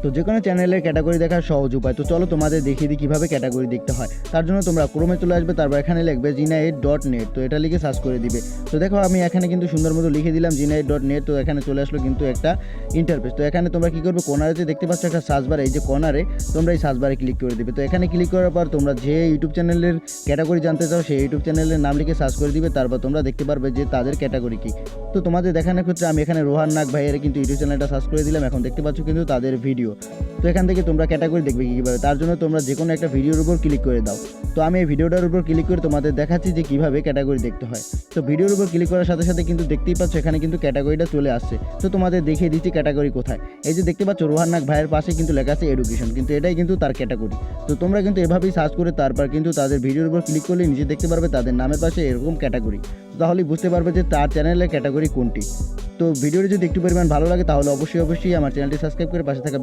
তো যে কোনো চ্যানেলের ক্যাটাগরি দেখার সহজ উপায়। তো চলো তোমাদের দেখিয়ে দিই কীভাবে ক্যাটাগরি দেখতে হয়। তার জন্য তোমরা ক্রোমে চলে আসবে, তারপর এখানে লিখবে gina8.net। তো এটা লিখে সার্চ করে দিবে। তো দেখো আমি এখানে কিন্তু সুন্দর মতো লিখে দিলাম gina8.net। তো এখানে চলে আসলো কিন্তু একটা ইন্টারফেস। তো এখানে তোমরা কী করবে, কর্নারেতে দেখতে পাচ্ছ একটা সার্চ বার, এই যে কর্নারে তোমরা এই সার্চ বারে ক্লিক করে দিবে। তো এখানে ক্লিক করার পর তোমরা যে ইউটিউব চ্যানেলের ক্যাটাগরি জানতে চাও সেই ইউটিউব চ্যানেলের নাম লিখে সার্চ করে দিবে। তারপর তোমরা দেখতে পারবে যে তাদের ক্যাটাগরি কী। তো তোমাদের দেখানোর ক্ষেত্রে আমি এখানে রোহান নাগ ভাইয়ের কিন্তু ইউটিউব চ্যানেলটা সার্চ করে দিলাম। এখন দেখতে পাচ্ছ কিন্তু তাদের ভিডিও। তো এখান থেকে তোমরা ক্যাটাগরি দেখবে কীভাবে, তার জন্য তোমরা যে কোনো একটা ভিডিওর উপর ক্লিক করে দাও। তো আমি এই ভিডিওটার উপর ক্লিক করে তোমাদের দেখাচ্ছি যে কীভাবে ক্যাটাগরি দেখতে হয়। তো ভিডিওর উপর ক্লিক করার সাথে সাথে কিন্তু দেখতেই পাচ্ছ এখানে কিন্তু ক্যাটাগরিটা চলে আসছে। তো তোমাদের দেখিয়ে দিচ্ছি ক্যাটাগরি কোথায়। এই যে দেখতে পাচ্ছ রোহান নাগ ভাইয়ের পাশে কিন্তু লেখা আছে এডুকেশন, কিন্তু এটাই কিন্তু তার ক্যাটাগরি। তো তোমরা কিন্তু এভাবেই সার্চ করে তারপর কিন্তু তাদের ভিডিওর উপর ক্লিক করলে নিজে দেখতে পারবে তাদের নামের পাশে এরকম ক্যাটাগরি। তাহলেই বুঝতে পারবে যে তার চ্যানেলের ক্যাটাগরি কোনটি। তো ভিডিওটি যদি একটু পরিমাণ ভালো লাগে তাহলে অবশ্যই আমার চ্যানেলটি সাবস্ক্রাইব করে পাশে থাকা